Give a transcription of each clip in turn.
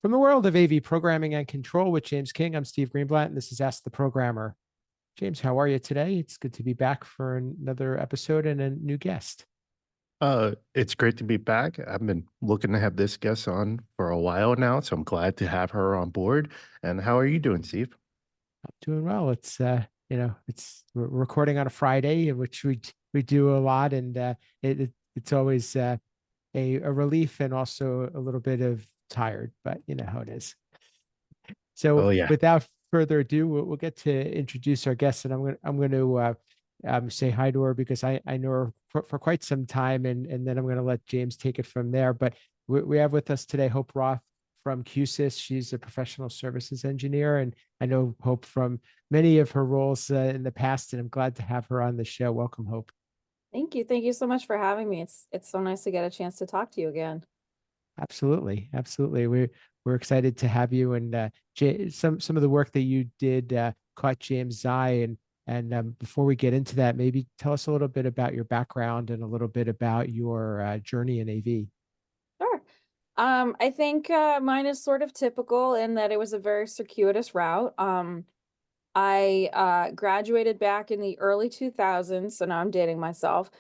From the world of AV programming and control with James King, I'm Steve Greenblatt, and this is Ask the Programmer. James, how are you today? It's good to be back for another episode and a new guest. It's great to be back. I've been looking to have this guest on for a while now, so I'm glad to have her on board. And how are you doing, Steve? I'm doing well. We're recording on a Friday, which we do a lot, and it's always a relief and also a little bit of tired, but you know how it is. So Oh yeah. without further ado, we'll get to introduce our guest, and I'm going to say hi to her because I know her for quite some time, and then I'm going to let James take it from there. But we have with us today Hope Roth from Q-SYS. She's a professional services engineer, and I know Hope from many of her roles in the past, and I'm glad to have her on the show. Welcome, Hope. Thank you. Thank you so much for having me. It's so nice to get a chance to talk to you again. Absolutely, absolutely. We're excited to have you, and some of the work that you did caught James' eye, and before we get into that, maybe tell us a little bit about your background and a little bit about your journey in AV. Sure. I think mine is sort of typical in that it was a very circuitous route. I graduated back in the early 2000s, so now I'm dating myself,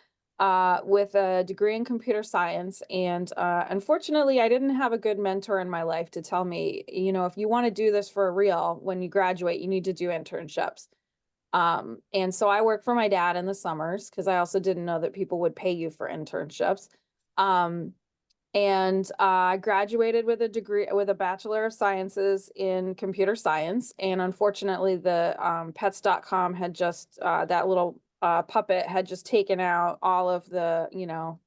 with a degree in computer science. And unfortunately, I didn't have a good mentor in my life to tell me, if you want to do this for real, when you graduate, you need to do internships. And so I worked for my dad in the summers because I also didn't know that people would pay you for internships. Um, and I graduated with a degree, with a Bachelor of Sciences in computer science. And unfortunately, the pets.com had just, that little puppet had just taken out all of the,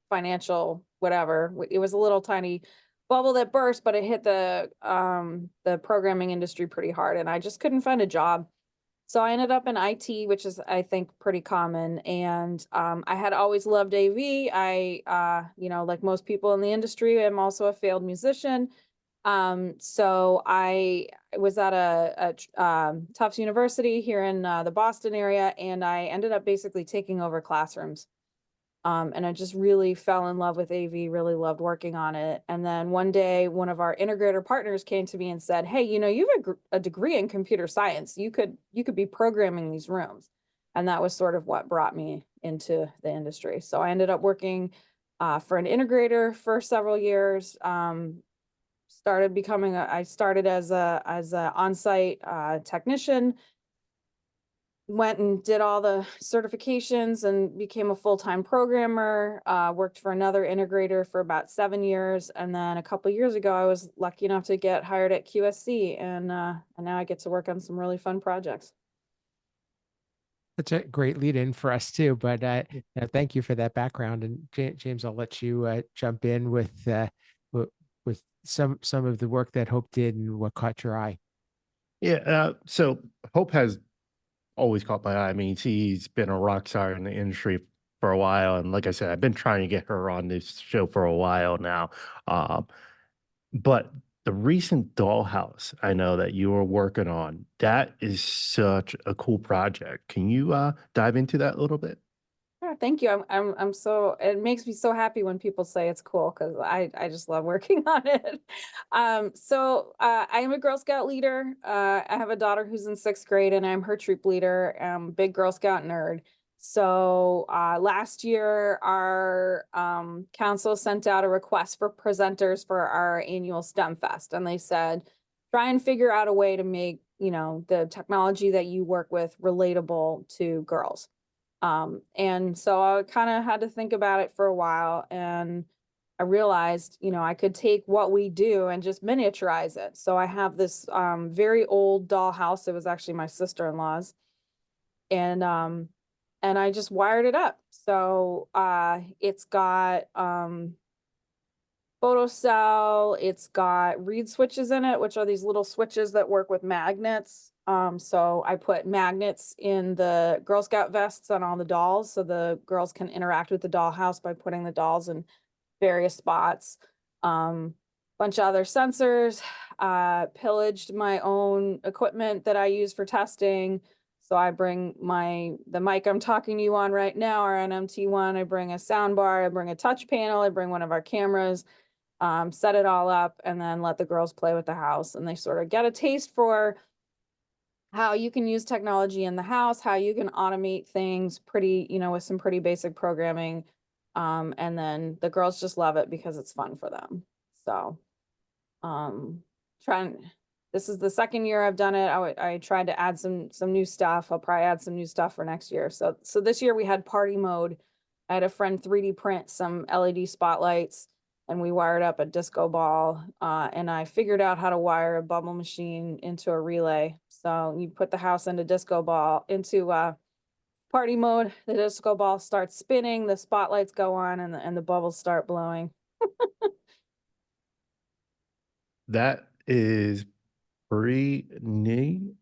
financial whatever. It was a little tiny bubble that burst, but it hit the programming industry pretty hard. And I just couldn't find a job. So I ended up in IT, which is, I think, pretty common. And I had always loved AV. Like most people in the industry, I'm also a failed musician. So I was at a Tufts University here in the Boston area, and I ended up basically taking over classrooms. And I just really fell in love with AV, really loved working on it. And then one day, one of our integrator partners came to me and said, "Hey, you have a degree in computer science. You could be programming these rooms." And that was sort of what brought me into the industry. So I ended up working for an integrator for several years. I started as a on-site technician, went and did all the certifications and became a full-time programmer, worked for another integrator for about 7 years. And then a couple of years ago, I was lucky enough to get hired at QSC, and now I get to work on some really fun projects. That's a great lead in for us too. But thank you for that background. And James, I'll let you jump in with some of the work that Hope did and what caught your eye. Yeah. So Hope has always caught my eye. I mean, she's been a rock star in the industry for a while, and like I said, I've been trying to get her on this show for a while now. Um, but the recent Dollhouse, I know that you were working on, that is such a cool project. Can you dive into that a little bit? Yeah, thank you. I'm so, it makes me so happy when people say it's cool because I just love working on it. I am a Girl Scout leader. I have a daughter who's in 6th grade, and I'm her troop leader. I'm a big Girl Scout nerd. So last year, our council sent out a request for presenters for our annual STEMfest, and they said, try and figure out a way to make, the technology that you work with relatable to girls. And so I kind of had to think about it for a while, and I realized, I could take what we do and just miniaturize it. So I have this very old dollhouse. It was actually my sister-in-law's, and I just wired it up. So it's got photocell, it's got reed switches in it, which are these little switches that work with magnets. So I put magnets in the Girl Scout vests on all the dolls, so the girls can interact with the dollhouse by putting the dolls in various spots. Bunch of other sensors, pillaged my own equipment that I use for testing. So I bring the mic I'm talking to you on right now, our NMT1. I bring a sound bar, I bring a touch panel, I bring one of our cameras. set it all up, and then let the girls play with the house. And they sort of get a taste for how you can use technology in the house, how you can automate things pretty, with some pretty basic programming. And then the girls just love it because it's fun for them. So, trying, this is the second year I've done it. I tried to add some new stuff. I'll probably add some new stuff for next year. So this year we had party mode. I had a friend 3D print some LED spotlights, and we wired up a disco ball, and I figured out how to wire a bubble machine into a relay. So you put the house into party mode, the disco ball starts spinning, the spotlights go on, and the bubbles start blowing. That is pretty neat.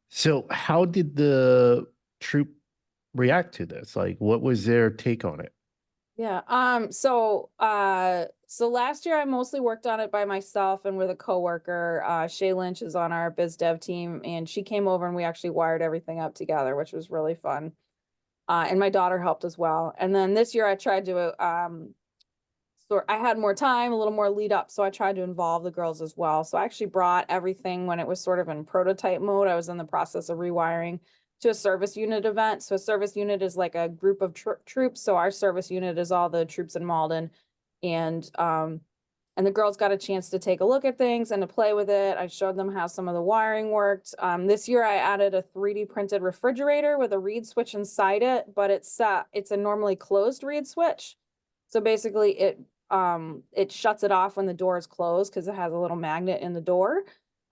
So how did the troop react to this? Like, what was their take on it? Yeah. So last year I mostly worked on it by myself and with a coworker. Shay Lynch is on our biz dev team, and she came over and we actually wired everything up together, which was really fun. And my daughter helped as well. And then this year I tried to so I had more time, a little more lead up, so I tried to involve the girls as well. So I actually brought everything when it was sort of in prototype mode. I was in the process of rewiring to a service unit event. So a service unit is like a group of troops. So our service unit is all the troops in Malden, and the girls got a chance to take a look at things and to play with it. I showed them how some of the wiring worked. This year I added a 3D printed refrigerator with a reed switch inside it, but it's a normally closed reed switch. So basically it shuts it off when the door is closed because it has a little magnet in the door.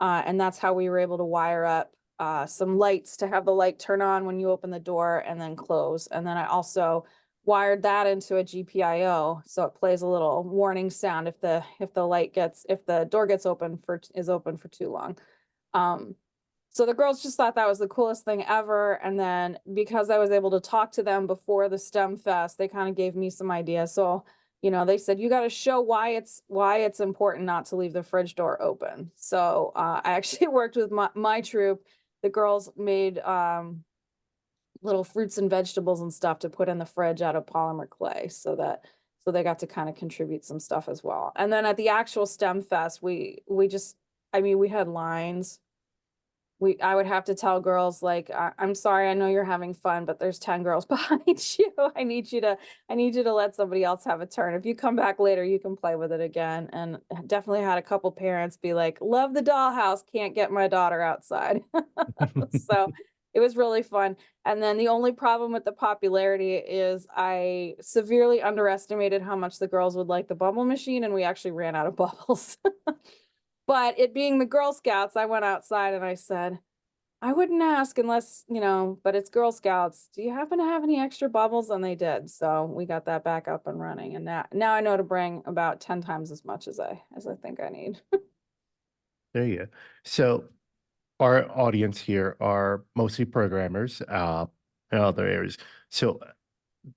And that's how we were able to wire up some lights to have the light turn on when you open the door and then close. And then I also wired that into a GPIO, so it plays a little warning sound if the door is open for too long. So the girls just thought that was the coolest thing ever. And then because I was able to talk to them before the STEMfest, they kind of gave me some ideas. So, they said, you got to show why it's important not to leave the fridge door open. So I actually worked with my troop. The girls made little fruits and vegetables and stuff to put in the fridge out of polymer clay, so they got to kind of contribute some stuff as well. And then at the actual STEMfest, we had lines. I would have to tell girls, like, I'm sorry, I know you're having fun, but there's 10 girls behind you. I need you to let somebody else have a turn. If you come back later, you can play with it again. And definitely had a couple parents be like, love the dollhouse, can't get my daughter outside. So it was really fun. And then the only problem with the popularity is I severely underestimated how much the girls would like the bubble machine, and we actually ran out of bubbles. But it being the Girl Scouts, I went outside and I said, I wouldn't ask unless, but it's Girl Scouts. Do you happen to have any extra bubbles? And they did. So we got that back up and running. And now I know to bring about 10 times as much as I think I need. There you go. So our audience here are mostly programmers in other areas. So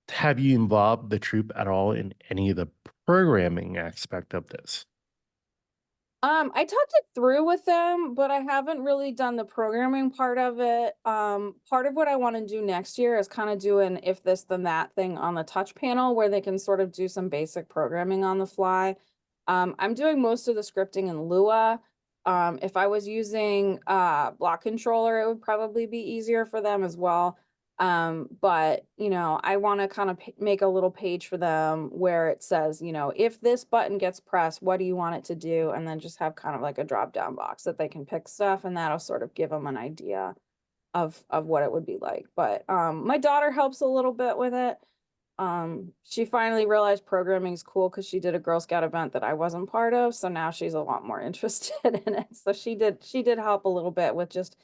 have you involved the troop at all in any of the programming aspect of this? I talked it through with them, but I haven't really done the programming part of it. Part of what I want to do next year is kind of do an if this then that thing on the touch panel where they can sort of do some basic programming on the fly. I'm doing most of the scripting in Lua. If I was using block controller, it would probably be easier for them as well. But I want to kind of make a little page for them where it says, if this button gets pressed, what do you want it to do? And then just have kind of like a drop down box that they can pick stuff, and that'll sort of give them an idea of what it would be like. But my daughter helps a little bit with it. She finally realized programming is cool because she did a Girl Scout event that I wasn't part of, so now she's a lot more interested in it. So she did help a little bit with just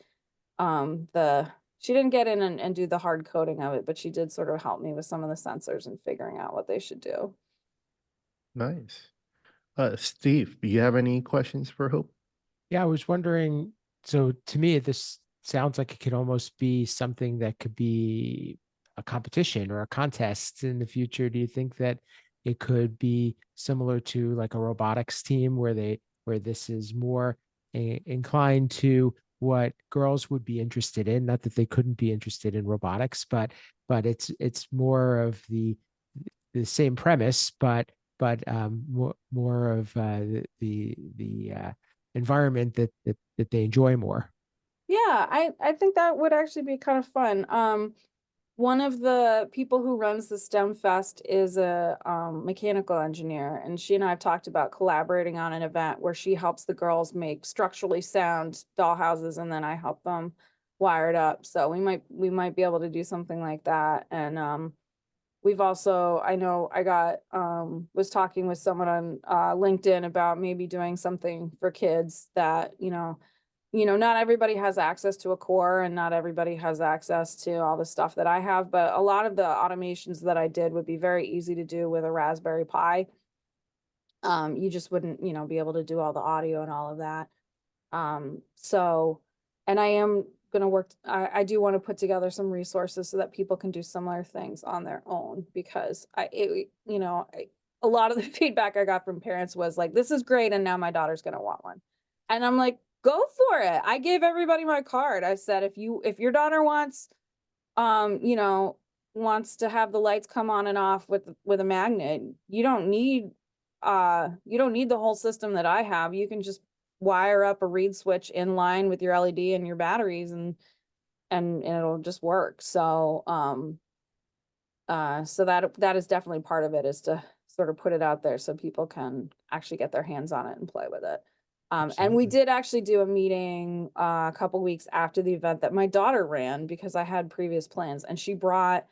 she didn't get in and do the hard coding of it, but she did sort of help me with some of the sensors and figuring out what they should do. Nice. Steve, do you have any questions for Hope? Yeah, I was wondering, so to me, this sounds like it could almost be something that could be a competition or a contest in the future. Do you think that it could be similar to like a robotics team where this is more inclined to what girls would be interested in? Not that they couldn't be interested in robotics, but it's more of the same premise, but but more of the environment that they enjoy more. Yeah, I think that would actually be kind of fun. One of the people who runs the STEM Fest is a mechanical engineer, and she and I have talked about collaborating on an event where she helps the girls make structurally sound dollhouses, and then I help them wire it up. So we might be able to do something like that. And we've also, I know I got was talking with someone on LinkedIn about maybe doing something for kids that, not everybody has access to a core, and not everybody has access to all the stuff that I have, but a lot of the automations that I did would be very easy to do with a Raspberry Pi. You just wouldn't, be able to do all the audio and all of that. So, and I am gonna work, I do want to put together some resources so that people can do similar things on their own, because a lot of the feedback I got from parents was like, this is great, and now my daughter's gonna want one. And I'm like, go for it. I gave everybody my card. I said, if your daughter wants to have the lights come on and off with a magnet, you don't need the whole system that I have. You can just wire up a reed switch in line with your LED and your batteries, and it'll just work. So so that is definitely part of it, is to sort of put it out there so people can actually get their hands on it and play with it. And we Absolutely. did actually do a meeting a couple weeks after the event that my daughter ran, because I had previous plans, and she brought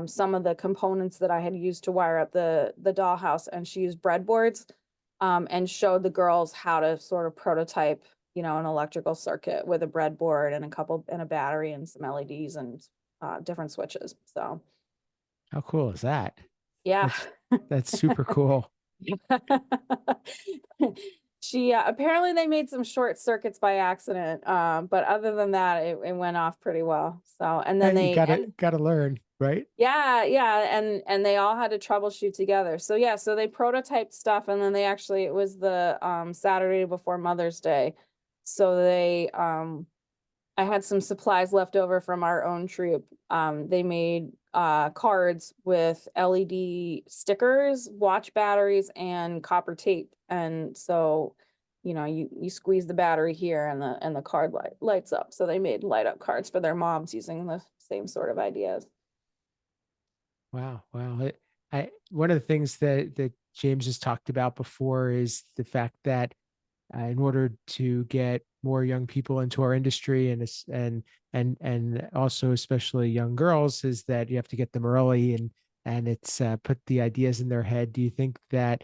some of the components that I had used to wire up the dollhouse, and she used breadboards and showed the girls how to sort of prototype, an electrical circuit with a breadboard and a battery and some LEDs and different switches. So How cool is that? yeah. That's super cool. She apparently they made some short circuits by accident, but other than that, it went off pretty well. So, and then You they gotta learn, right? yeah, and they all had to troubleshoot together. So yeah, so they prototyped stuff, and then it was the Saturday before Mother's Day. So I had some supplies left over from our own troop. They made cards with LED stickers, watch batteries, and copper tape. And so, you squeeze the battery here, and the card lights up. So they made light up cards for their moms using the same sort of ideas. Wow, wow. One of the things that James has talked about before is the fact that in order to get more young people into our industry, and also especially young girls, is that you have to get them early, and it's put the ideas in their head. Do you think that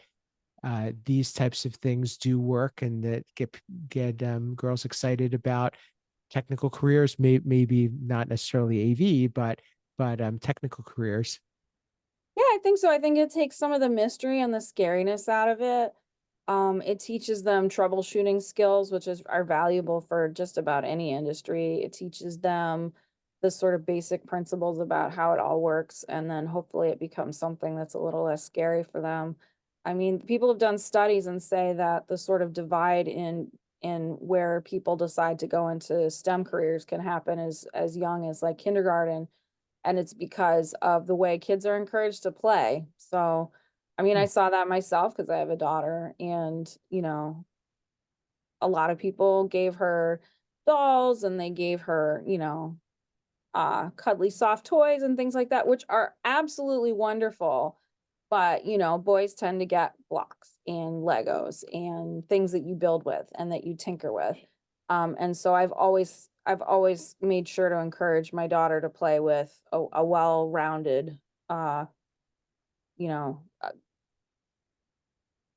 these types of things do work, and that get girls excited about technical careers? Maybe not necessarily AV, but technical careers. Yeah, I think so. I think it takes some of the mystery and the scariness out of it. It teaches them troubleshooting skills, which are valuable for just about any industry. It teaches them the sort of basic principles about how it all works, and then hopefully it becomes something that's a little less scary for them. I mean, people have done studies and say that the sort of divide in where people decide to go into STEM careers can happen as young as like kindergarten, and it's because of the way kids are encouraged to play. So, I mean, I Hmm. saw that myself because I have a daughter, and, a lot of people gave her dolls, and they gave her, cuddly soft toys and things like that, which are absolutely wonderful. But, boys tend to get blocks and Legos and things that you build with and that you tinker with. And so I've always made sure to encourage my daughter to play with a well-rounded, uh, you know,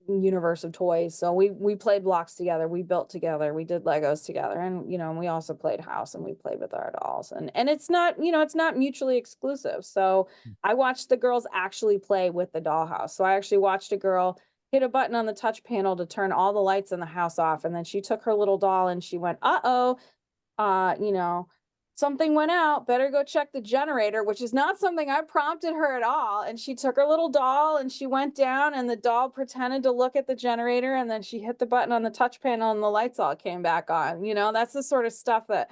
universe of toys. So we played blocks together, we built together, we did Legos together, and and we also played house, and we played with our dolls. And it's not mutually exclusive. So I watched the girls actually play with the dollhouse. So I actually watched a girl hit a button on the touch panel to turn all the lights in the house off, and then she took her little doll and she went, "Uh-oh, uh, you know, something went out, better go check the generator," which is not something I prompted her at all. And she took her little doll and she went down, and the doll pretended to look at the generator, and then she hit the button on the touch panel, and the lights all came back on. That's the sort of stuff that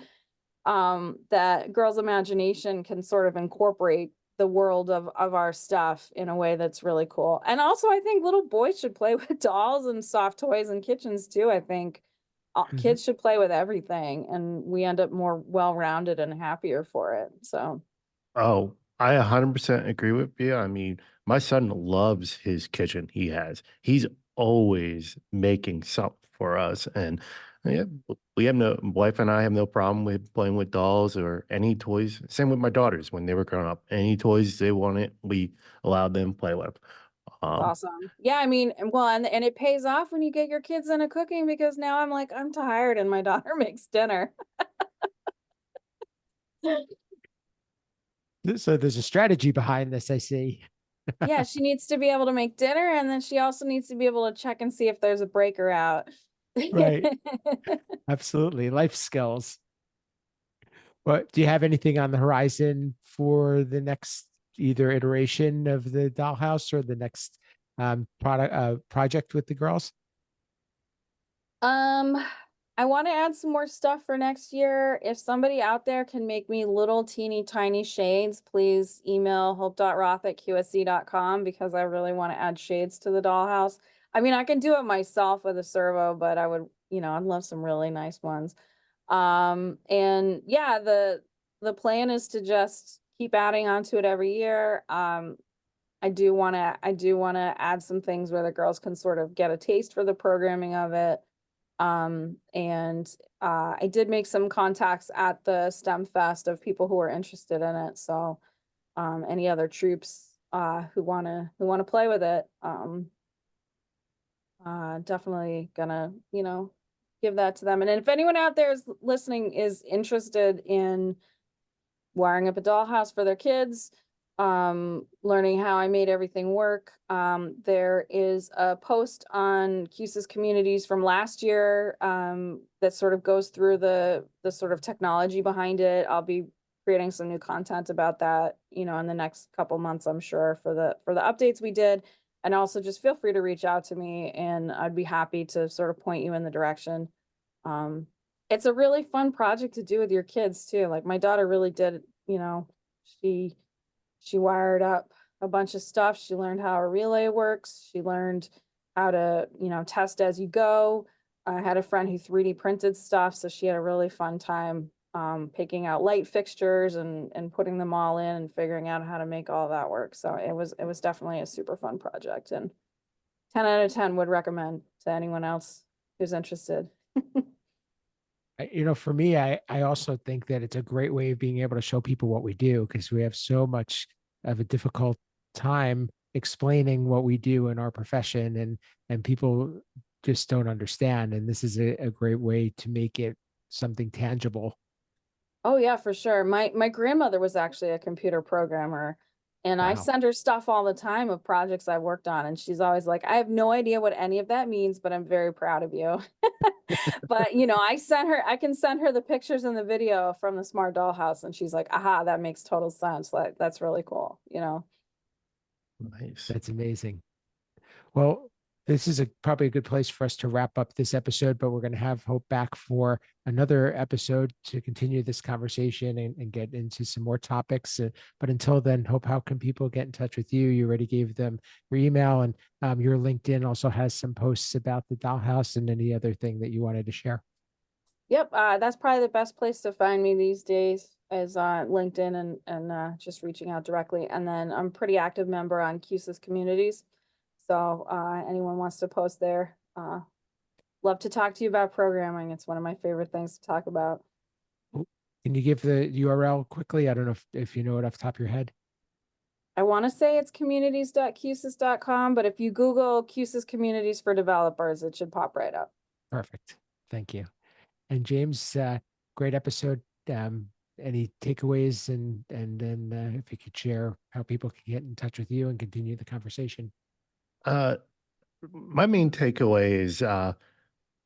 girls' imagination can sort of incorporate the world of our stuff in a way that's really cool. And also I think little boys should play with dolls and soft toys in kitchens too. I think Mhm. kids should play with everything, and we end up more well-rounded and happier for it. So Oh, I 100% agree with you. I mean, my son loves his kitchen he has. He's always making something for us. And yeah, we have no, wife and I have no problem with playing with dolls or any toys. Same with my daughters when they were growing up. Any toys they wanted, we allowed them to play with. it's Um, awesome. Yeah, I mean, well, and it pays off when you get your kids into cooking, because now I'm like, I'm tired and my daughter makes dinner. So there's a strategy behind this, I see. Yeah, she needs to be able to make dinner, and then she also needs to be able to check and see if there's a breaker out. Right. Absolutely. Life skills. But do you have anything on the horizon for the next either iteration of the dollhouse or the next project with the girls? Um, I want to add some more stuff for next year. If somebody out there can make me little teeny tiny shades, please email hope.roth@qsc.com, because I really want to add shades to the dollhouse. I mean, I can do it myself with a servo, but I would, I'd love some really nice ones. And yeah, the plan is to just keep adding onto it every year. I do want to add some things where the girls can sort of get a taste for the programming of it. And I did make some contacts at the STEMfest of people who are interested in it. So any other troops who wanna play with it, definitely gonna, give that to them. And if anyone out there is listening is interested in wiring up a dollhouse for their kids, learning how I made everything work. There is a post on Q-SYS communities from last year that sort of goes through the sort of technology behind it. I'll be creating some new content about that, in the next couple months, I'm sure, for the updates we did. And also just feel free to reach out to me, and I'd be happy to sort of point you in the direction. Um, it's a really fun project to do with your kids too. Like my daughter really did, she she wired up a bunch of stuff. She learned how a relay works. She learned how to, test as you go. I had a friend who 3D printed stuff, so she had a really fun time picking out light fixtures and putting them all in and figuring out how to make all that work. So it was definitely a super fun project, and 10 out of 10 would recommend to anyone else who's interested. For me, I also think that it's a great way of being able to show people what we do, because we have so much of a difficult time explaining what we do in our profession, and people just don't understand. And this is a great way to make it something tangible. Oh yeah, for sure. My grandmother was actually a computer programmer, and I Wow. send her stuff all the time of projects I worked on, and she's always like, "I have no idea what any of that means, but I'm very proud of you." But I can send her the pictures and the video from the smart dollhouse, and she's like, "Aha, that makes total sense. Like that's really cool." nice. That's amazing. Well, this is probably a good place for us to wrap up this episode, but we're going to have Hope back for another episode to continue this conversation and get into some more topics. But until then, Hope, how can people get in touch with you? You already gave them your email, and your LinkedIn also has some posts about the dollhouse and any other thing that you wanted to share. Yep, that's probably the best place to find me these days is LinkedIn and just reaching out directly. And then I'm a pretty active member on Q-SYS communities. So anyone wants to post there, love to talk to you about programming. It's one of my favorite things to talk about. Can you give the URL quickly? I don't know if you know it off the top of your head. I want to say it's communities.qsys.com, but if you Google Q-SYS communities for developers, it should pop right up. Perfect. Thank you. And James, great episode. Any takeaways, and then if you could share how people can get in touch with you and continue the conversation. Uh, my main takeaway is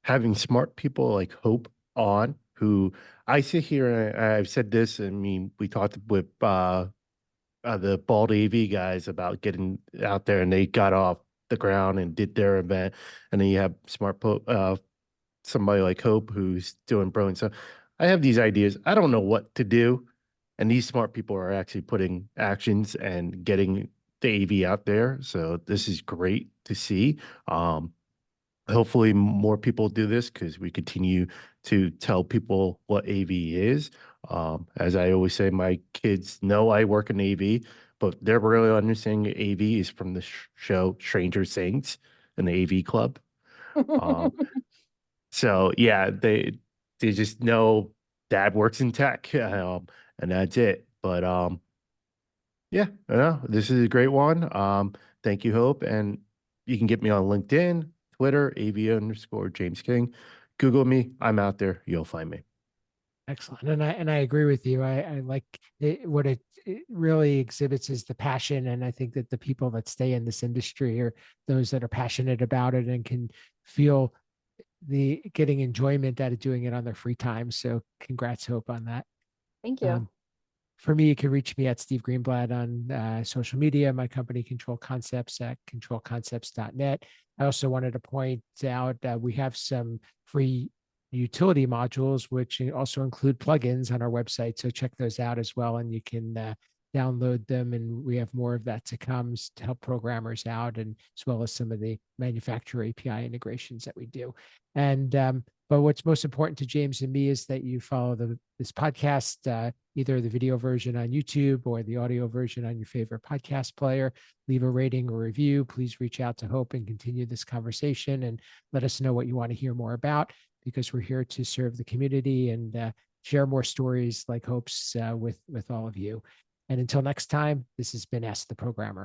having smart people like Hope on, who I sit here and I've said this. I mean, we talked with the Bald AV guys about getting out there, and they got off the ground and did their event. And then you have somebody like Hope who's doing brilliant stuff. I have these ideas. I don't know what to do. And these smart people are actually putting actions and getting the AV out there. So this is great to see. Hopefully more people do this because we continue to tell people what AV is. As I always say, my kids know I work in AV, but they're really understanding AV is from the show Stranger Things and the AV Club. Um, so yeah, they just know dad works in tech, and that's it. But yeah, this is a great one. Thank you, Hope. And you can get me on LinkedIn, Twitter, AV_James King. Google me. I'm out there. You'll find me. Excellent. And I agree with you. I like it, what it really exhibits is the passion. And I think that the people that stay in this industry are those that are passionate about it and can feel the getting enjoyment out of doing it on their free time. So congrats, Hope, on that. Thank you. For me, you can reach me at Steve Greenblatt on social media, my company Control Concepts at controlconcepts.net. I also wanted to point out we have some free utility modules, which also include plugins on our website. So check those out as well. And you can download them. And we have more of that to come to help programmers out, and as well as some of the manufacturer API integrations that we do. And but what's most important to James and me is that you follow this podcast, either the video version on YouTube or the audio version on your favorite podcast player. Leave a rating or review. Please reach out to Hope and continue this conversation and let us know what you want to hear more about, because we're here to serve the community and share more stories like Hope's with all of you. And until next time, this has been Ask the Programmer.